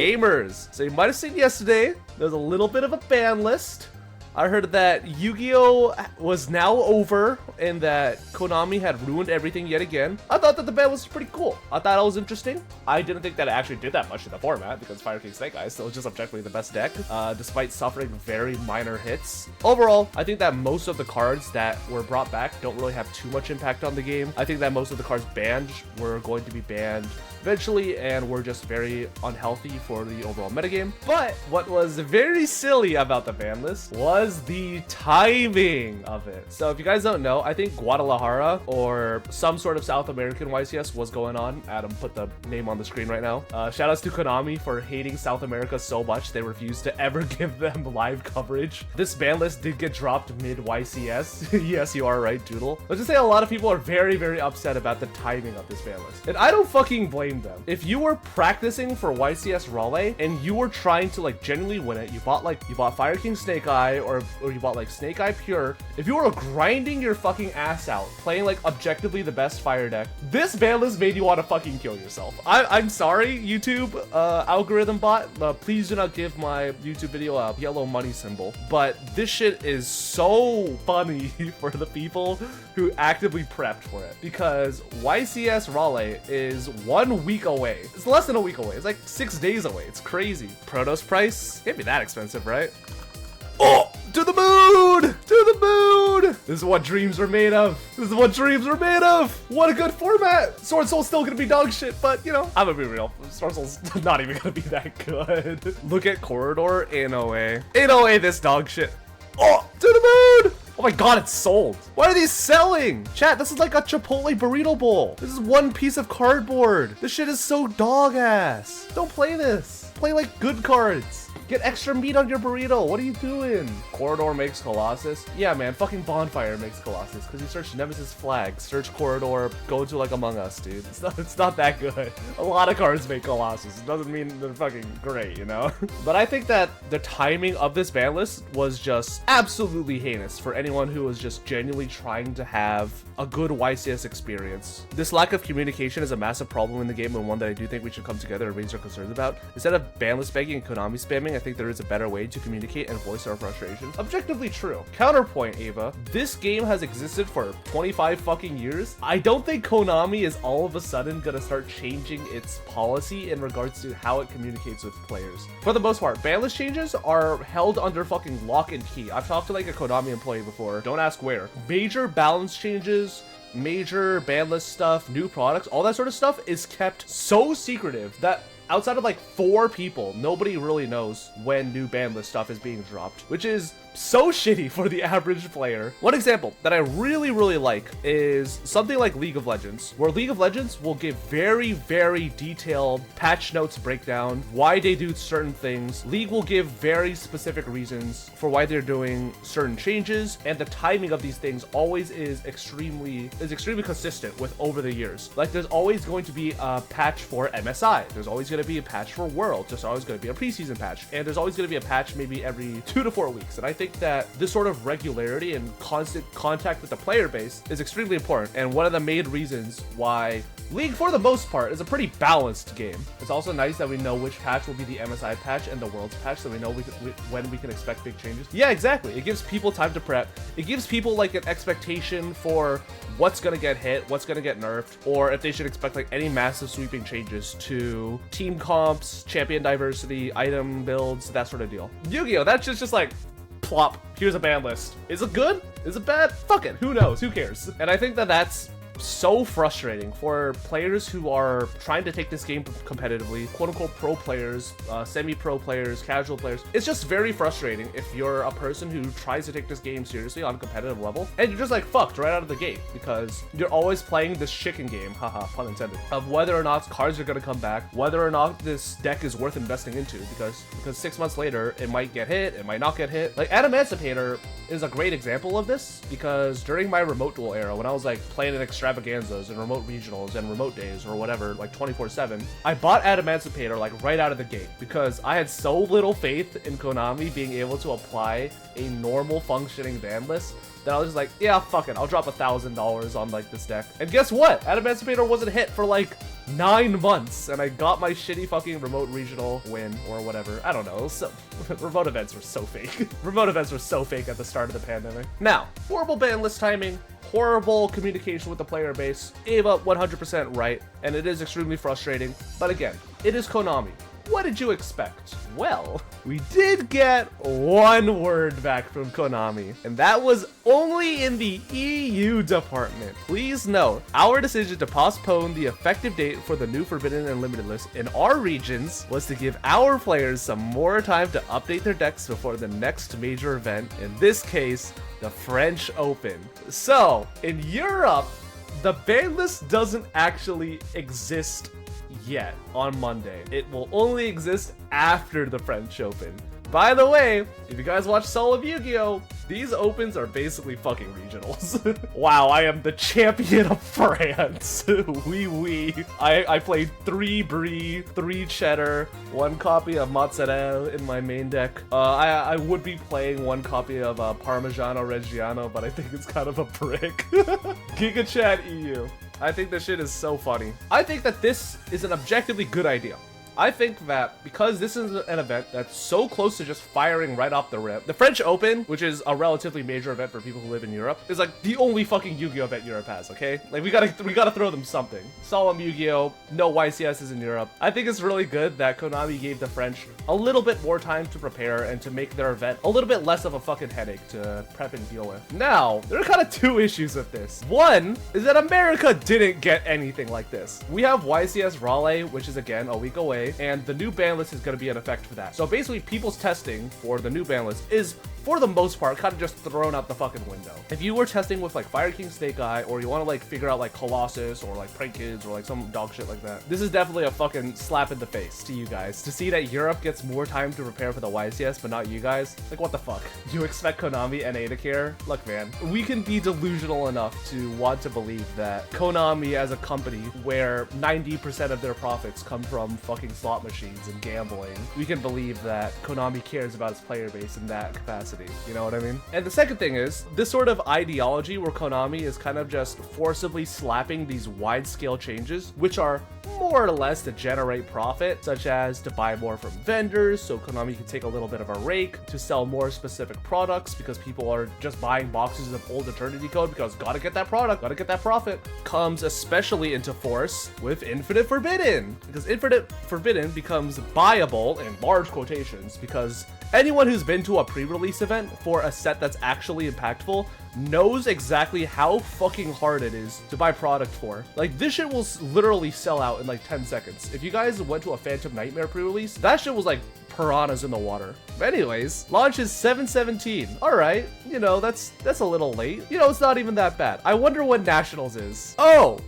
gamers. So you might have seen yesterday, there's a little bit of a ban list. I heard that Yu-Gi-Oh was now over and that Konami had ruined everything yet again. I thought that the ban was pretty cool. I thought it was interesting. I didn't think that it actually did that much in the format because Fire King Snake Eyes still just objectively the best deck, despite suffering very minor hits. Overall, I think that most of the cards that were brought back don't really have too much impact on the game. I think that most of the cards banned were going to be banned eventually and were just very unhealthy for the overall metagame. But what was very silly about the ban list was the timing of it. So if you guys don't know, I think Guadalajara or some sort of South American YCS was going on. Adam put the name on the screen right now. Shout outs to Konami for hating South America so much they refused to ever give them live coverage. This ban list did get dropped mid YCS. Yes, you are right, Doodle. Let's just say a lot of people are very, very upset about the timing of this ban list. And I don't fucking blame them. If you were practicing for YCS Raleigh and you were trying to like genuinely win it, you bought Fire King Snake Eye or you bought like Snake Eye Pure, if you were grinding your fucking ass out, playing like objectively the best fire deck, this ban list made you want to fucking kill yourself. I'm sorry, YouTube algorithm bot, please do not give my YouTube video a yellow money symbol, but this shit is so funny for the people who actively prepped for it, because YCS Raleigh is 1 week away. It's less than a week away. It's like 6 days away. It's crazy. Protos price can't be that expensive, right? Oh, to the moon! To the moon! This is what dreams were made of. This is what dreams were made of. What a good format. Sword Soul's still gonna be dog shit, but you know, I'm gonna be real. Sword Soul's not even gonna be that good. Look at Corridor in OA. In OA, this dog shit. Oh, to the moon! Oh my god, it's sold. Why are these selling? Chat, this is like a Chipotle burrito bowl. This is one piece of cardboard. This shit is so dog ass. Don't play this. Play like good cards. Get extra meat on your burrito. What are you doing? Corridor makes Colossus. Yeah, man, fucking Bonfire makes Colossus because you search Nemesis Flag, search Corridor, go to like Among Us, dude. It's not that good. A lot of cards make Colossus. It doesn't mean they're fucking great, you know? But I think that the timing of this ban list was just absolutely heinous for anyone who was just genuinely trying to have a good YCS experience. This lack of communication is a massive problem in the game and one that I do think we should come together and raise our concerns about. Instead of ban list begging and Konami spamming, I think there is a better way to communicate and voice our frustration. Objectively true. Counterpoint, Ava. This game has existed for 25 fucking years. I don't think Konami is all of a sudden gonna start changing its policy in regards to how it communicates with players. For the most part, ban list changes are held under fucking lock and key. I've talked to like a Konami employee before. Don't ask where. Major balance changes, major ban list stuff, new products, all that sort of stuff is kept so secretive that outside of like 4 people, nobody really knows when new ban list stuff is being dropped, which is so shitty for the average player. One example that I really, really like is something like League of Legends, where League of Legends will give very, very detailed patch notes breakdown, why they do certain things. League will give very specific reasons for why they're doing certain changes, and the timing of these things always is extremely consistent with over the years. Like there's always going to be a patch for MSI. There's always going to be a patch for World. There's always going to be a preseason patch, and there's always going to be a patch maybe every 2 to 4 weeks. And I think that this sort of regularity and constant contact with the player base is extremely important, and one of the main reasons why League, for the most part, is a pretty balanced game. It's also nice that we know which patch will be the MSI patch and the Worlds patch, so we know when we can expect big changes. Yeah, exactly. It gives people time to prep. It gives people like an expectation for what's gonna get hit, what's gonna get nerfed, or if they should expect like any massive sweeping changes to team comps, champion diversity, item builds, that sort of deal. Yu-Gi-Oh! That's just like, plop, here's a ban list. Is it good? Is it bad? Fuck it, who knows, who cares? And I think that that's so frustrating for players who are trying to take this game competitively, quote-unquote pro players, semi-pro players, casual players. It's just very frustrating if you're a person who tries to take this game seriously on a competitive level and you're just like fucked right out of the gate because you're always playing this chicken game, haha, pun intended, of whether or not cards are going to come back, whether or not this deck is worth investing into, because 6 months later it might get hit, it might not get hit. Like AdamAta is a great example of this, because during my remote duel era, when I was like playing in extravaganzas and remote regionals and remote days or whatever, like 24/7, I bought AdamAta like right out of the gate because I had so little faith in Konami being able to apply a normal functioning ban list that I was just like, yeah, fuck it, I'll drop $1,000 on like this deck. And guess what? AdamAta wasn't hit for like 9 months, and I got my shitty fucking remote regional win or whatever. I don't know. So remote events were so fake. Remote events were so fake at the start of the pandemic. Now, horrible ban list timing, horrible communication with the player base. Ava 100% right, and it is extremely frustrating. But again, it is Konami. What did you expect? Well, we did get one word back from Konami, and that was only in the EU department. Please note, our decision to postpone the effective date for the new Forbidden and Limited list in our regions was to give our players some more time to update their decks before the next major event, in this case, the French Open. So, in Europe, the ban list doesn't actually exist yet on Monday. It will only exist after the French Open. By the way, if you guys watch Soul of Yu-Gi-Oh!, these opens are basically fucking regionals. Wow, I am the champion of France. Oui. I played 3 Brie, 3 Cheddar, 1 copy of Mozzarella in my main deck. I would be playing 1 copy of Parmigiano Reggiano, but I think it's kind of a prick. Giga Chat EU. I think this shit is so funny. I think that this is an objectively good idea. I think that because this is an event that's so close to just firing right off the rip, the French Open, which is a relatively major event for people who live in Europe, is like the only fucking Yu-Gi-Oh event Europe has, okay? Like we gotta throw them something. Solemn Yu-Gi-Oh, no YCSs in Europe. I think it's really good that Konami gave the French a little bit more time to prepare and to make their event a little bit less of a fucking headache to prep and deal with. Now, there are kind of 2 issues with this. One is that America didn't get anything like this. We have YCS Raleigh, which is again a week away, and the new ban list is going to be in effect for that. So basically, people's testing for the new ban list is, for the most part, kind of just thrown out the fucking window. If you were testing with like Fire King Snake Eye, or you want to like figure out like Colossus or like Prank Kids or like some dog shit like that, this is definitely a fucking slap in the face to you guys. To see that Europe gets more time to prepare for the YCS, but not you guys, like what the fuck? You expect Konami NA to care? Look, man, we can be delusional enough to want to believe that Konami as a company, where 90% of their profits come from fucking slot machines and gambling, we can believe that Konami cares about its player base in that capacity. You know what I mean? And the second thing is this sort of ideology where Konami is kind of just forcibly slapping these wide-scale changes, which are more or less to generate profit, such as to buy more from vendors so Konami can take a little bit of a rake, to sell more specific products because people are just buying boxes of old Eternity Code because gotta get that product, gotta get that profit, comes especially into force with Infinite Forbidden, because Infinite Forbidden becomes buyable in large quotations because anyone who's been to a pre-release event for a set that's actually impactful knows exactly how fucking hard it is to buy product for. Like, this shit will literally sell out in like 10 seconds. If you guys went to a Phantom Nightmare pre-release, that shit was like piranhas in the water. But anyways, launch is 7/17. All right, you know, that's a little late. You know, it's not even that bad. I wonder what Nationals is. Oh,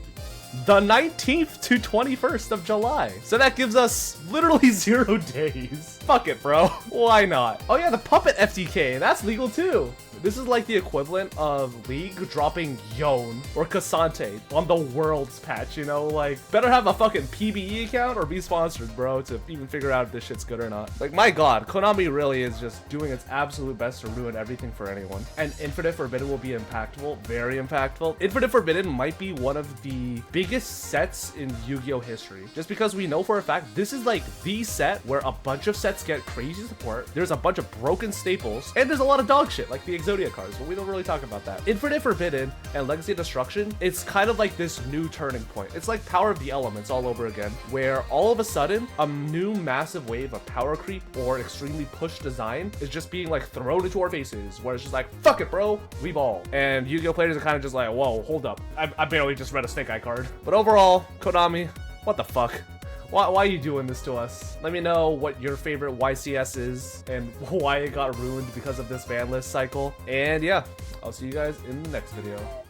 the 19th to 21st of July. So that gives us literally 0 days. Fuck it, bro. Why not? Oh yeah, the Puppet FTK, that's legal too. This is like the equivalent of League dropping Yone or Cassante on the Worlds patch, you know? Like, better have a fucking PBE account or be sponsored, bro, to even figure out if this shit's good or not. Like, my god, Konami really is just doing its absolute best to ruin everything for anyone. And Infinite Forbidden will be impactful, very impactful. Infinite Forbidden might be one of the biggest sets in Yu-Gi-Oh history, just because we know for a fact this is like the set where a bunch of sets get crazy support, there's a bunch of broken staples, and there's a lot of dog shit like the Exodia cards, but we don't really talk about that. Infinite Forbidden and Legacy of Destruction, it's kind of like this new turning point. It's like Power of the Elements all over again, where all of a sudden a new massive wave of power creep or extremely push design is just being like thrown into our faces, where it's just like, fuck it, bro, we ball. And Yu-Gi-Oh players are kind of just like, whoa, hold up, I barely just read a Snake Eye card. But overall, Konami, what the fuck? Why are you doing this to us? Let me know what your favorite YCS is and why it got ruined because of this ban list cycle. And yeah, I'll see you guys in the next video.